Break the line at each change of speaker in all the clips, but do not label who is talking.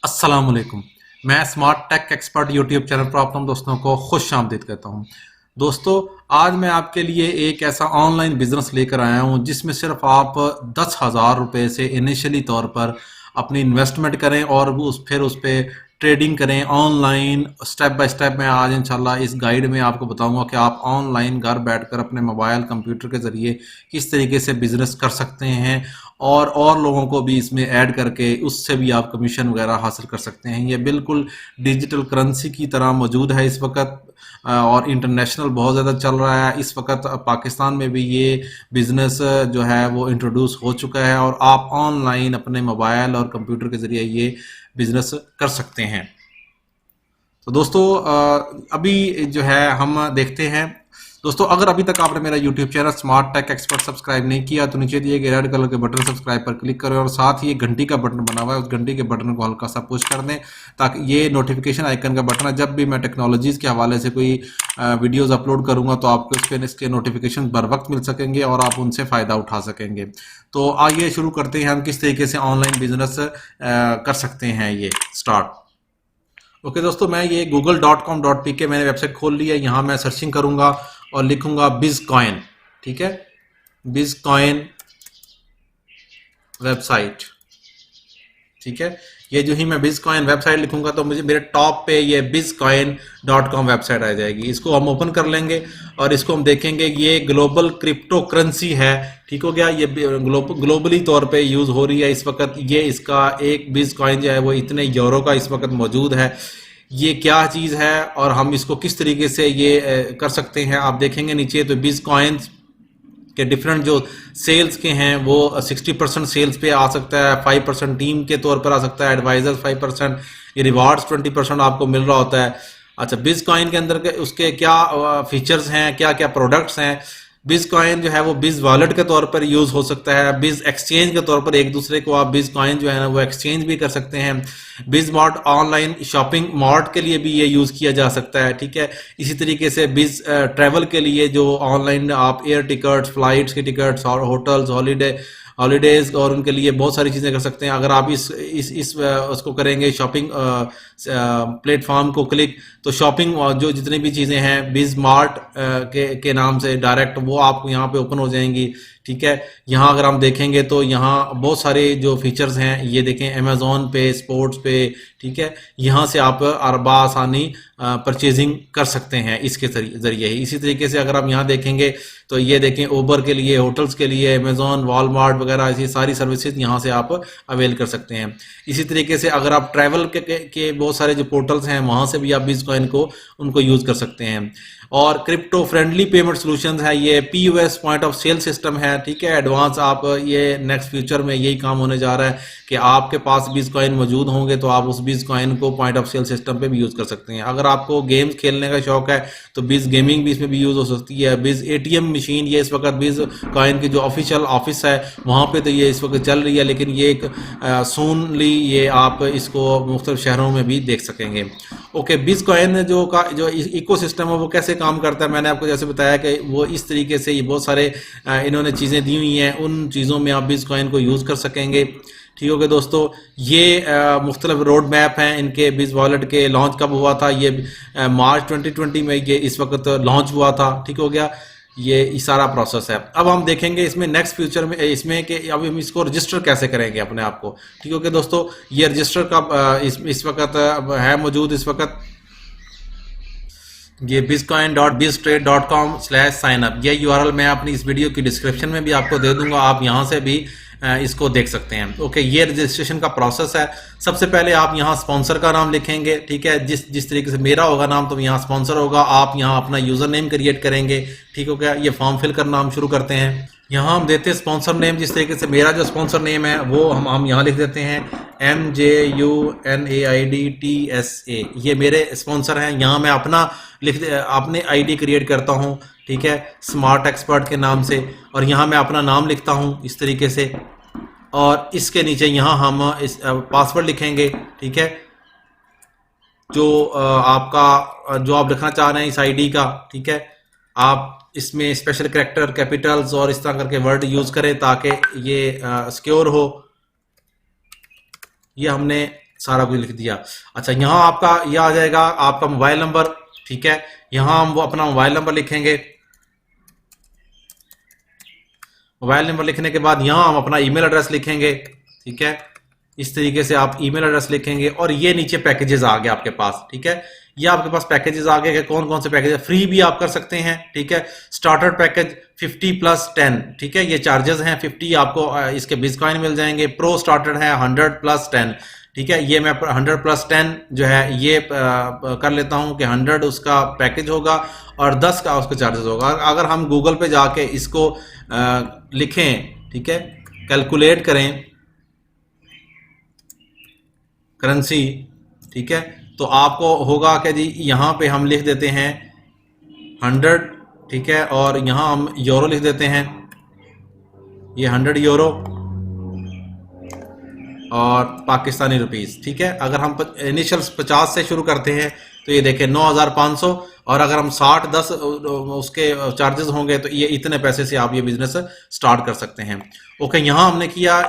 अस्सलाम वालेकुम। मैं smart tech expert YouTube channel पर आप तमाम दोस्तों को खुश आमदीद कहता हूं। दोस्तों, आज मैं आपके लिए एक ऐसा ऑनलाइन बिजनेस लेकर आया हूं जिसमें सिर्फ आप 10,000 रुपये से इनिशियली तौर पर अपनी इन्वेस्टमेंट करें और फिर उस पर ट्रेडिंग करें ऑनलाइन। स्टेप बाय स्टेप मैं आज इंशाल्लाह इस गाइड में आपको बताऊंगा कि आप ऑनलाइन घर बैठकर अपने मोबाइल कंप्यूटर के ज़रिए किस तरीके से बिजनेस कर सकते हैं और लोगों को भी इसमें ऐड करके उससे भी आप कमीशन वगैरह हासिल कर सकते हैं। ये बिल्कुल डिजिटल करेंसी की तरह मौजूद है इस वक्त और इंटरनेशनल बहुत ज़्यादा चल रहा है इस वक्त। पाकिस्तान में भी ये बिज़नेस जो है वो इंट्रोड्यूस हो चुका है और आप ऑनलाइन अपने मोबाइल और कंप्यूटर के ज़रिए ये बिज़नेस कर सकते हैं। तो दोस्तों, अभी जो है हम देखते हैं। दोस्तों, अगर अभी तक आपने मेरा YouTube channel smart tech expert subscribe नहीं किया तो नीचे दिए गए रेड कलर के बटन सब्सक्राइब पर क्लिक करें और साथ ही एक घंटी का बटन बना हुआ है, उस घंटी के बटन को हल्का सा पुश कर दें ताकि ये नोटिफिकेशन आइकन का बटन है, जब भी मैं टेक्नोलॉजीज़ के हवाले से कोई वीडियोज़ अपलोड करूँगा तो आपको इस पर इसके नोटिफिकेशन बर वक्त मिल सकेंगे और आप उनसे फ़ायदा उठा सकेंगे। तो आइए शुरू करते हैं हम किस तरीके से ऑनलाइन बिजनेस कर सकते हैं। ये स्टार्ट। ओके दोस्तों, मैं ये google.com.pk मैंने वेबसाइट खोल ली है। यहाँ मैं सर्चिंग करूँगा और लिखूँगा बिजकॉइन। ठीक है, बिजकॉइन वेबसाइट। ठीक है, ये जो ही मैं बिजकॉइन वेबसाइट लिखूंगा तो मुझे मेरे टॉप पे ये bizcoin.com वेबसाइट आ जाएगी। इसको हम ओपन कर लेंगे और इसको हम देखेंगे। ये ग्लोबल क्रिप्टो करेंसी है। ठीक हो गया, ये ग्लोबली तौर पे यूज हो रही है इस वक्त। ये इसका एक बिजकॉइन जो है वो इतने यूरो का इस वक्त मौजूद है। ये क्या चीज़ है और हम इसको किस तरीके से ये कर सकते हैं, आप देखेंगे नीचे तो बिजकॉइन के डिफरेंट जो सेल्स के हैं वो 60% सेल्स पे आ सकता है, 5% टीम के तौर पर आ सकता है, एडवाइजर्स 5%, ये रिवार्ड्स 20% आपको मिल रहा होता है। अच्छा, बिजकॉइन के अंदर के उसके क्या फीचर्स हैं, क्या क्या प्रोडक्ट्स हैं। बिजकॉइन जो है वो बिज वॉलेट के तौर पर यूज हो सकता है, बिज एक्सचेंज के तौर पर एक दूसरे को आप बिजकॉइन जो है ना वो एक्सचेंज भी कर सकते हैं। बिज मार्ट ऑनलाइन शॉपिंग मार्ट के लिए भी ये यूज किया जा सकता है। ठीक है, इसी तरीके से बिज ट्रैवल के लिए जो ऑनलाइन आप एयर टिकट्स, फ्लाइट्स के टिकट्स और होटल्स, हॉलीडेज और उनके लिए बहुत सारी चीज़ें कर सकते हैं। अगर आप इस उसको करेंगे शॉपिंग प्लेटफॉर्म को क्लिक, तो शॉपिंग जो जितनी भी चीज़ें हैं बिज मार्ट के नाम से डायरेक्ट वो आपको यहाँ पे ओपन हो जाएंगी। ठीक है, यहाँ अगर हम देखेंगे तो यहाँ बहुत सारे जो फीचर्स हैं ये देखें, अमेजोन पे, स्पोर्ट्स पे। ठीक है, यहाँ से आप आसानी परचेजिंग कर सकते हैं इसके ज़रिए ही। इसी तरीके से अगर आप यहाँ देखेंगे तो ये देखें, उबर के लिए, होटल्स के लिए, अमेजोन, वॉलमार्ट वगैरह ऐसी सारी सर्विसेज यहाँ से आप अवेल कर सकते हैं। इसी तरीके से अगर आप ट्रैवल के बहुत सारे जो पोर्टल्स हैं वहाँ से भी आप बिटकॉइन को उनको यूज़ कर सकते हैं। और क्रिप्टो फ्रेंडली पेमेंट सॉल्यूशंस है, ये POS point of sale system है। ठीक है, एडवांस आप ये नेक्स्ट फ्यूचर में यही काम होने जा रहा है कि आपके पास बिटकॉइन मौजूद होंगे तो आप उस बिटकॉइन को पॉइंट ऑफ सेल सिस्टम पे भी यूज़ कर सकते हैं। अगर आपको गेम्स खेलने का शौक है तो बिज गेमिंग भी इसमें भी यूज़ हो सकती है। बिज ATM मशीन, ये इस वक्त बिटकॉइन की जो ऑफिशियल ऑफिस है वहाँ पे तो ये इस वक्त चल रही है, लेकिन ये एक सूनली ये आप इसको मुख्तलिफ शहरों में भी देख सकेंगे। ओके, बिटकॉइन जो इकोसिस्टम है वो कैसे काम करता है, मैंने आपको जैसे बताया कि वो इस तरीके से ये बहुत सारे इन्होंने चीज़ें दी हुई हैं, उन चीज़ों में आप बिटकॉइन को यूज़ कर सकेंगे। ठीक हो गया दोस्तों, ये मुख्तलिफ रोड मैप हैं इनके। बिज वॉलेट के लॉन्च कब हुआ था, ये मार्च 2020 में ये इस वक्त लॉन्च हुआ था। ठीक हो गया, ये सारा प्रोसेस है। अब हम देखेंगे इसमें नेक्स्ट फ्यूचर में इसमें कि अब हम इसको रजिस्टर कैसे करेंगे अपने आप को। ठीक हो गया दोस्तों, ये रजिस्टर का इस वक्त है मौजूद इस वक्त। ये bitcoin.biztrade.com/signup, ये URL मैं अपनी इस वीडियो की डिस्क्रिप्शन में भी आपको दे दूंगा, आप यहाँ से भी इसको देख सकते हैं। ओके, ये रजिस्ट्रेशन का प्रोसेस है। सबसे पहले आप यहाँ स्पॉन्सर का नाम लिखेंगे। ठीक है, जिस तरीके से मेरा होगा नाम तो यहाँ स्पॉन्सर होगा। आप यहाँ अपना यूजर नेम क्रिएट करेंगे। ठीक हो गया, ये फॉर्म फिल करना हम शुरू करते हैं। यहाँ हम देते हैं स्पॉन्सर नेम, जिस तरीके से मेरा जो स्पॉन्सर नेम है वो हम यहाँ लिख देते हैं MJUNAIDTSA, ये मेरे स्पॉन्सर हैं। यहाँ मैं अपना अपने ID क्रिएट करता हूँ। ठीक है, स्मार्ट एक्सपर्ट के नाम से, और यहाँ मैं अपना नाम लिखता हूँ इस तरीके से, और इसके नीचे यहाँ हम इस पासवर्ड लिखेंगे। ठीक है, जो आपका जो आप लिखना चाह रहे हैं इस ID का। ठीक है, आप इसमें स्पेशल कैरेक्टर, कैपिटल्स और इस तरह करके वर्ड यूज करें ताकि ये सिक्योर हो। ये हमने सारा कुछ लिख दिया। अच्छा, यहाँ आपका यह आ जाएगा आपका मोबाइल नंबर, ठीक है। यहाँ हम वो अपना मोबाइल नंबर लिखेंगे। मोबाइल नंबर लिखने के बाद यहाँ हम अपना ईमेल एड्रेस लिखेंगे, ठीक है। इस तरीके से आप ईमेल एड्रेस लिखेंगे और ये नीचे पैकेजेस आ गए आपके पास, ठीक है। ये आपके पास पैकेजेस आ गए, कौन कौन से पैकेज है। फ्री भी आप कर सकते हैं, ठीक है। स्टार्टर पैकेज 50+10, ठीक है, ये चार्जेस हैं। 50 आपको इसके बिटकॉइन मिल जाएंगे। प्रो स्टार्टर है 100+10, ठीक है। ये मैं 100+10 जो है ये कर लेता हूं कि 100 उसका पैकेज होगा और 10 का उसका चार्जेस होगा। अगर हम गूगल पे जाके इसको लिखें, ठीक है, कैलकुलेट करें करेंसी, ठीक है, तो आपको होगा कि जी यहाँ पे हम लिख देते हैं 100, ठीक है, और यहाँ हम यूरो लिख देते हैं, ये 100 यूरो और पाकिस्तानी रुपीस, ठीक है। अगर हम इनिशियल 50 से शुरू करते हैं तो ये देखें 9,500, और अगर हम 60-10 उसके चार्जेस होंगे तो ये इतने पैसे से आप ये बिजनेस स्टार्ट कर सकते हैं। ओके, यहाँ हमने किया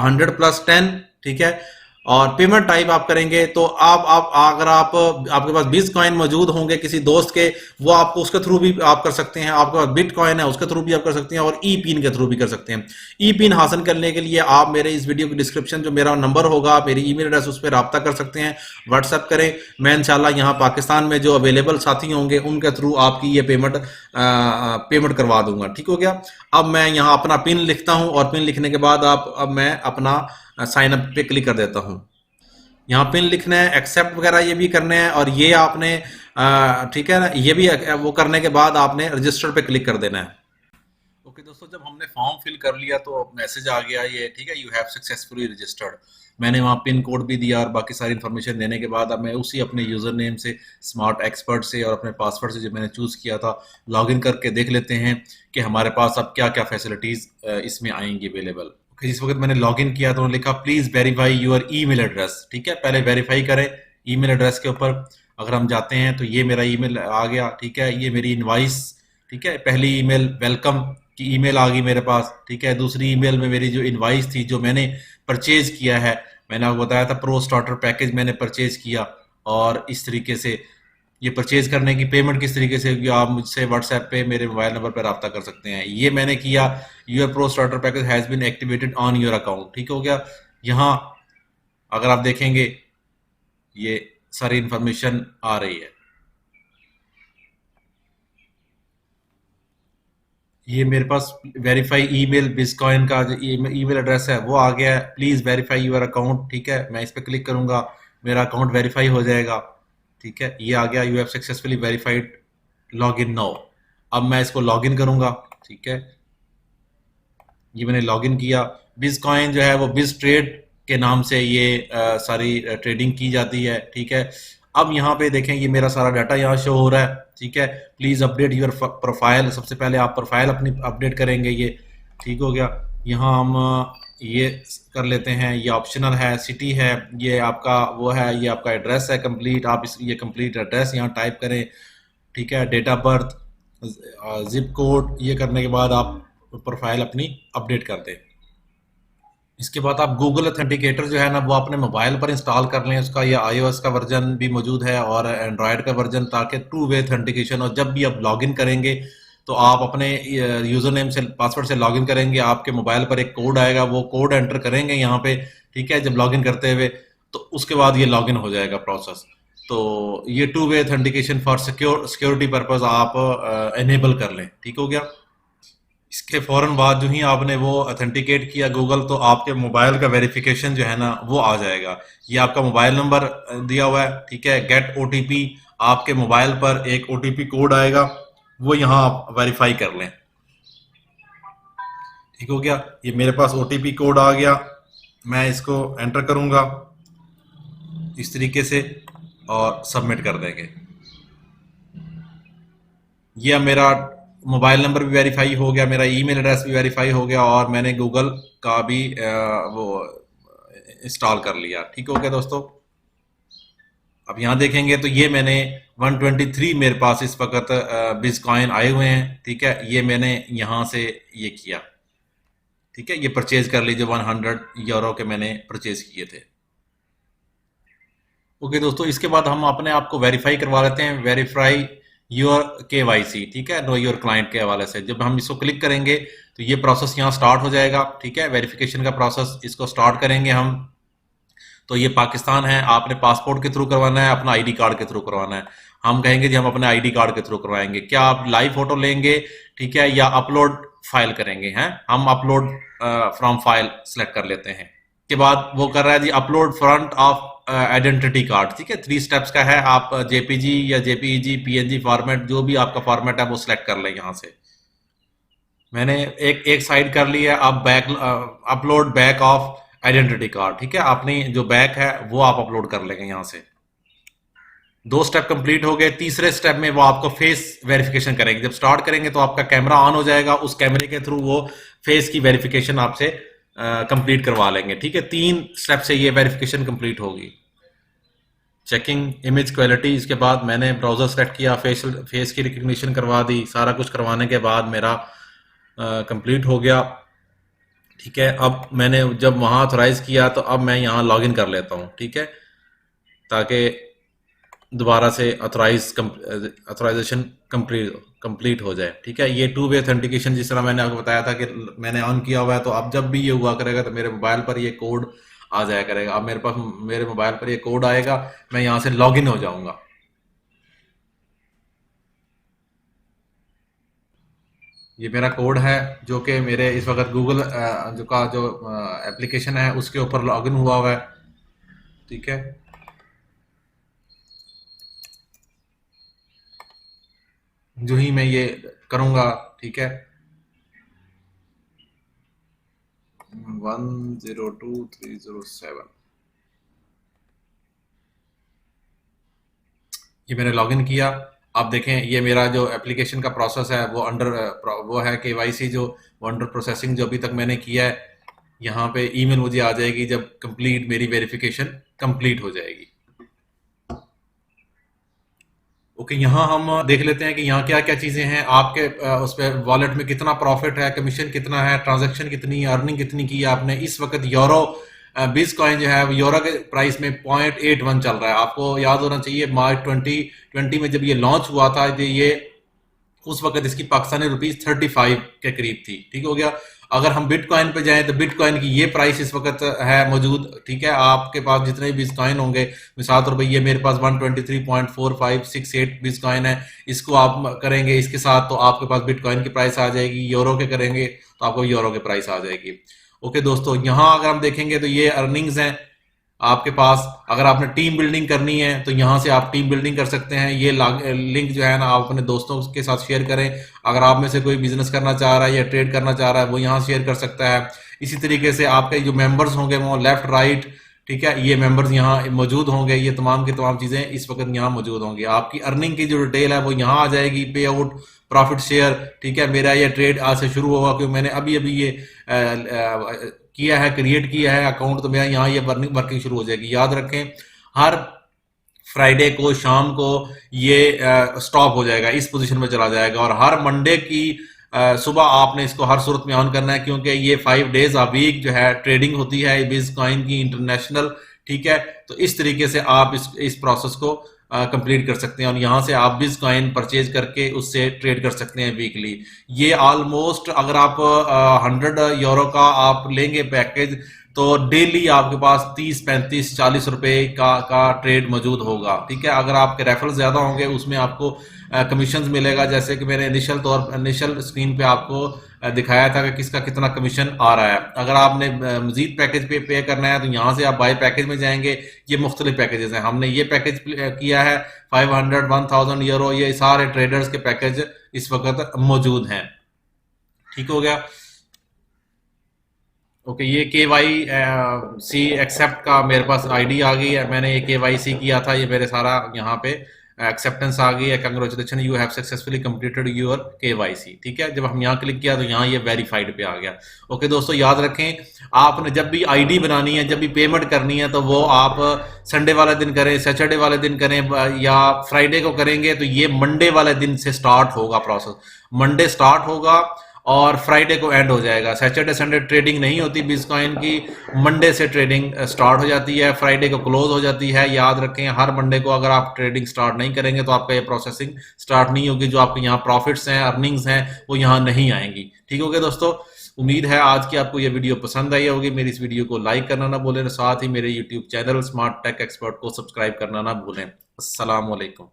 100+10, ठीक है। और पेमेंट टाइप आप करेंगे तो आप अगर आप आपके पास बिटकॉइन मौजूद होंगे किसी दोस्त के, वो आपको उसके थ्रू भी आप कर सकते हैं। आपके पास बिटकॉइन है उसके थ्रू भी आप कर सकते हैं और ई पिन के थ्रू भी कर सकते हैं। ई पिन हासिल करने के लिए आप मेरे इस वीडियो की डिस्क्रिप्शन जो मेरा नंबर होगा, मेरी ईमेल एड्रेस, उस पर रब्ता कर सकते हैं, व्हाट्सएप करें। मैं इंशाल्लाह यहाँ पाकिस्तान में जो अवेलेबल साथी होंगे उनके थ्रू आपकी ये पेमेंट करवा दूंगा, ठीक हो गया। अब मैं यहाँ अपना पिन लिखता हूँ और पिन लिखने के बाद अब मैं अपना साइन अप पे क्लिक कर देता हूँ। यहाँ पिन लिखना है, एक्सेप्ट वगैरह ये भी करने हैं, और ये आपने ठीक है ना, ये भी वो करने के बाद आपने रजिस्टर पे क्लिक कर देना है। ओके दोस्तों, जब हमने फॉर्म फिल कर लिया तो मैसेज आ गया ये, ठीक है, यू हैव सक्सेसफुली रजिस्टर्ड। मैंने वहाँ पिन कोड भी दिया और बाकी सारी इन्फॉर्मेशन देने के बाद अब मैं उसी अपने यूजर नेम से, स्मार्ट एक्सपर्ट से और अपने पासवर्ड से जो मैंने चूज किया था, लॉगिन करके देख लेते हैं कि हमारे पास अब क्या क्या फैसिलिटीज इसमें आएंगी अवेलेबल। जिस वक्त मैंने लॉगिन किया तो उन्होंने लिखा please verify your email address, ठीक है, पहले वेरीफाई करें ईमेल एड्रेस के ऊपर। अगर हम जाते हैं तो ये मेरा ईमेल आ गया, ठीक है, ये मेरी इनवाइस, ठीक है, पहली ईमेल वेलकम की ईमेल आ गई मेरे पास, ठीक है। दूसरी ईमेल में मेरी जो इनवाइस थी, जो मैंने परचेज किया है, मैंने आपको बताया था प्रो स्टार्टर पैकेज मैंने परचेज किया, और इस तरीके से ये परचेज करने की पेमेंट किस तरीके से होगी, आप मुझसे व्हाट्सएप पे मेरे मोबाइल नंबर पर रब्ता कर सकते हैं। ये मैंने किया, your pro starter package has been activated on your account, ठीक हो गया। यहाँ अगर आप देखेंगे ये सारी इंफॉर्मेशन आ रही है, ये मेरे पास वेरीफाई ईमेल बिटकॉइन का जो ईमेल एड्रेस है वो आ गया है, प्लीज वेरीफाई योर अकाउंट, ठीक है। मैं इस पर क्लिक करूंगा, मेरा अकाउंट वेरीफाई हो जाएगा, ठीक है, ये आ गया you have successfully verified, log in now. अब मैं इसको लॉग इन करूंगा, ठीक है, ये मैंने लॉग इन किया। बिटकॉइन जो है वो बिज ट्रेड के नाम से ये सारी ट्रेडिंग की जाती है, ठीक है। अब यहाँ पे देखें ये मेरा सारा डाटा यहाँ शो हो रहा है, ठीक है। प्लीज अपडेट योर प्रोफाइल, सबसे पहले आप प्रोफाइल अपनी अपडेट करेंगे, ये ठीक हो गया। यहाँ हम ये कर लेते हैं, ये ऑप्शनल है, सिटी है, ये आपका वो है, ये आपका एड्रेस है कंप्लीट, आप ये कंप्लीट एड्रेस यहाँ टाइप करें, ठीक है, date of birth, zip code, ये करने के बाद आप प्रोफाइल अपनी अपडेट कर दें। इसके बाद आप गूगल ऑथेंटिकेटर जो है ना वो अपने मोबाइल पर इंस्टॉल कर लें, उसका ये iOS का वर्जन भी मौजूद है और एंड्रॉयड का वर्जन, ताकि टू वे ऑथेंटिकेशन, और जब भी आप लॉगिन करेंगे तो आप अपने यूजर नेम से, पासवर्ड से लॉगिन करेंगे, आपके मोबाइल पर एक कोड आएगा, वो कोड एंटर करेंगे यहाँ पे, ठीक है, जब लॉगिन करते हुए, तो उसके बाद ये लॉगिन हो जाएगा प्रोसेस। तो ये two way authentication for security purpose आप एनेबल कर लें, ठीक हो गया। इसके फौरन बाद जो ही आपने वो ऑथेंटिकेट किया गूगल, तो आपके मोबाइल का वेरिफिकेशन जो है ना वो आ जाएगा। ये आपका मोबाइल नंबर दिया हुआ है, ठीक है, गेट ओटीपी, आपके मोबाइल पर एक ओटीपी कोड आएगा, वो यहाँ आप वेरीफाई कर लें, ठीक हो गया। ये मेरे पास ओटीपी कोड आ गया, मैं इसको एंटर करूंगा इस तरीके से और सबमिट कर देंगे। ये मेरा मोबाइल नंबर भी वेरीफाई हो गया, मेरा ईमेल एड्रेस भी वेरीफाई हो गया, और मैंने गूगल का भी वो इंस्टॉल कर लिया, ठीक हो गया दोस्तों। अब यहाँ देखेंगे तो ये मैंने 123 मेरे पास इस वक्त बिटकॉइन आए हुए हैं, ठीक है, ये मैंने यहाँ से ये किया, ठीक है, ये परचेज कर लीजिए, 100 यूरो के मैंने परचेज किए थे। ओके दोस्तों, इसके बाद हम अपने आप को वेरीफाई करवा लेते हैं, वेरीफाई योर केवाईसी, ठीक है, नो योर क्लाइंट के हवाले से। जब हम इसको क्लिक करेंगे तो ये प्रोसेस यहाँ स्टार्ट हो जाएगा, ठीक है, वेरिफिकेशन का प्रोसेस इसको स्टार्ट करेंगे हम। तो ये पाकिस्तान है, आपने पासपोर्ट के थ्रू करवाना है, अपना आईडी कार्ड के थ्रू करवाना है। हम कहेंगे जी हम अपने आईडी कार्ड के थ्रू करवाएंगे। क्या आप लाइव फोटो लेंगे, ठीक है, या अपलोड फाइल करेंगे? हैं, हम अपलोड फ्रॉम फाइल सेलेक्ट कर लेते हैं। के बाद वो कर रहा है जी upload front of identity card, ठीक है, 3 स्टेप्स का है। आप जेपीजी या जेपीईजी पीएनजी फॉर्मेट, जो भी आपका फॉर्मेट है वो सिलेक्ट कर लें यहाँ से। मैंने एक साइड कर लिया। अब back upload back of identity card, ठीक है, आपने जो बैक है वो आप अपलोड कर लेंगे यहाँ से। 2 स्टेप कंप्लीट हो गए। तीसरे स्टेप में वो आपको फेस वेरिफिकेशन करेंगे। जब स्टार्ट करेंगे तो आपका कैमरा ऑन हो जाएगा, उस कैमरे के थ्रू वो फेस की वेरिफिकेशन आपसे कंप्लीट करवा लेंगे, ठीक है। 3 स्टेप से ये वेरिफिकेशन कंप्लीट होगी। चेकिंग इमेज क्वालिटी, इसके बाद मैंने ब्राउजर सेलेक्ट किया, फेस की रिकग्निशन करवा दी। सारा कुछ करवाने के बाद मेरा कंप्लीट हो गया, ठीक है। अब मैंने जब वहाँ ऑथराइज किया तो अब मैं यहाँ लॉगिन कर लेता हूँ, ठीक है, ताकि दोबारा से ऑथराइजेशन कंप्लीट हो जाए, ठीक है। ये 2 वे ऑथेंटिकेशन, जिस तरह मैंने आपको बताया था कि मैंने ऑन किया हुआ है, तो अब जब भी ये हुआ करेगा तो मेरे मोबाइल पर ये कोड आ जाया करेगा। अब मेरे पास मेरे मोबाइल पर ये कोड आएगा, मैं यहाँ से लॉगिन हो जाऊंगा। ये मेरा कोड है जो कि मेरे इस वक्त गूगल जो एप्लीकेशन है उसके ऊपर लॉगिन हुआ है, ठीक है। जो ही मैं ये करूंगा, ठीक है, 102307, ये मैंने लॉगिन किया। आप देखें ये मेरा जो एप्लीकेशन का प्रोसेस है वो वो है केवाईसी, जो वो अंडर प्रोसेसिंग, जो अभी तक मैंने किया है। यहाँ पे ईमेल मुझे आ जाएगी जब कंप्लीट मेरी वेरिफिकेशन कंप्लीट हो जाएगी। ओके, यहाँ हम देख लेते हैं कि यहाँ क्या क्या चीजें हैं। आपके उस पर वॉलेट में कितना प्रॉफिट है, कमीशन कितना है, ट्रांजैक्शन कितनी है, अर्निंग कितनी की है आपने। इस वक्त यूरो बिज कॉइन जो है वो यूरो के प्राइस में 0.81 चल रहा है। आपको याद होना चाहिए मार्च 2020 में जब ये लॉन्च हुआ था, ये उस वक्त इसकी पाकिस्तानी रुपीज 35 के करीब थी, ठीक हो गया। अगर हम बिटकॉइन पे जाएं तो बिटकॉइन की ये प्राइस इस वक्त है मौजूद, ठीक है। आपके पास जितने भी बिटकॉइन होंगे, मिसाल तौर पर ये मेरे पास 123.4568 बिटकॉइन है, इसको आप करेंगे इसके साथ तो आपके पास बिटकॉइन की प्राइस आ जाएगी। यूरो के करेंगे तो आपको यूरो की प्राइस आ जाएगी। ओके दोस्तों, यहाँ अगर हम देखेंगे तो ये अर्निंग्स हैं आपके पास। अगर आपने टीम बिल्डिंग करनी है तो यहाँ से आप टीम बिल्डिंग कर सकते हैं। ये लिंक जो है ना आप अपने दोस्तों के साथ शेयर करें। अगर आप में से कोई बिजनेस करना चाह रहा है या ट्रेड करना चाह रहा है वो यहाँ शेयर कर सकता है। इसी तरीके से आपके जो मेंबर्स होंगे वो लेफ्ट राइट, ठीक है, ये मेंबर्स यहाँ मौजूद होंगे। ये तमाम की तमाम चीजें इस वक्त यहाँ मौजूद होंगी। आपकी अर्निंग की जो डिटेल है वो यहाँ आ जाएगी, पे आउट, प्रॉफिट शेयर, ठीक है। मेरा ये ट्रेड आज से शुरू होगा क्योंकि मैंने अभी अभी ये किया है, क्रिएट किया है अकाउंट, तो मेरा यहाँ ये वर्किंग शुरू हो जाएगी। याद रखें हर फ्राइडे को शाम को ये स्टॉप हो जाएगा, इस पोजीशन में चला जाएगा। और हर मंडे की सुबह आपने इसको हर सूरत में ऑन करना है क्योंकि ये 5 डेज अ वीक जो है ट्रेडिंग होती है बिटकॉइन की इंटरनेशनल, ठीक है। तो इस तरीके से आप इस प्रोसेस को कंप्लीट कर सकते हैं और यहाँ से आप बिटकॉइन परचेज करके उससे ट्रेड कर सकते हैं वीकली। ये ऑलमोस्ट अगर आप 100 यूरो का आप लेंगे पैकेज तो डेली आपके पास 30, 35, 40 रुपए का ट्रेड मौजूद होगा, ठीक है। अगर आपके रेफरल ज्यादा होंगे उसमें आपको कमीशन मिलेगा, जैसे कि मैंने इनिशियल स्क्रीन पे आपको दिखाया था कि किसका कितना कमीशन आ रहा है। अगर आपने मजीद पैकेज पे करना है तो यहाँ से आप बाय पैकेज में जाएंगे। ये मुख्तलिफ पैकेजेस हैं, हमने ये पैकेज किया है 500, 1000 यूरो, ये सारे ट्रेडर्स के पैकेज इस वक्त मौजूद हैं, ठीक हो गया। ओके, ये KYC एक्सेप्ट का मेरे पास आईडी आ गई है। मैंने ये KYC किया था, ये मेरे सारा यहाँ पे एक्सेप्टेंस आ गई है। Congratulation, you have successfully completed your KYC, ठीक है। जब हम यहाँ क्लिक किया तो यहाँ ये वेरीफाइड पे आ गया। ओके दोस्तों, याद रखें आपने जब भी आईडी बनानी है, जब भी पेमेंट करनी है तो वो आप संडे वाले दिन करें, सैटरडे वाले दिन करें या फ्राइडे को करेंगे तो ये मंडे वाले दिन से स्टार्ट होगा प्रोसेस। मंडे स्टार्ट होगा और फ्राइडे को एंड हो जाएगा। सैटरडे संडे ट्रेडिंग नहीं होती बिटकॉइन की, मंडे से ट्रेडिंग स्टार्ट हो जाती है, फ्राइडे को क्लोज हो जाती है। याद रखें, हर मंडे को अगर आप ट्रेडिंग स्टार्ट नहीं करेंगे तो आपका ये प्रोसेसिंग स्टार्ट नहीं होगी, जो आपके यहाँ प्रॉफिट्स हैं, अर्निंग्स हैं, वो यहाँ नहीं आएंगी। ठीक हो गया दोस्तों, उम्मीद है आज की आपको ये वीडियो पसंद आई होगी। मेरी इस वीडियो को लाइक करना ना भूलें, साथ ही मेरे YouTube channel smart tech expert को सब्सक्राइब करना ना भूलें। अस्सलाम वालेकुम।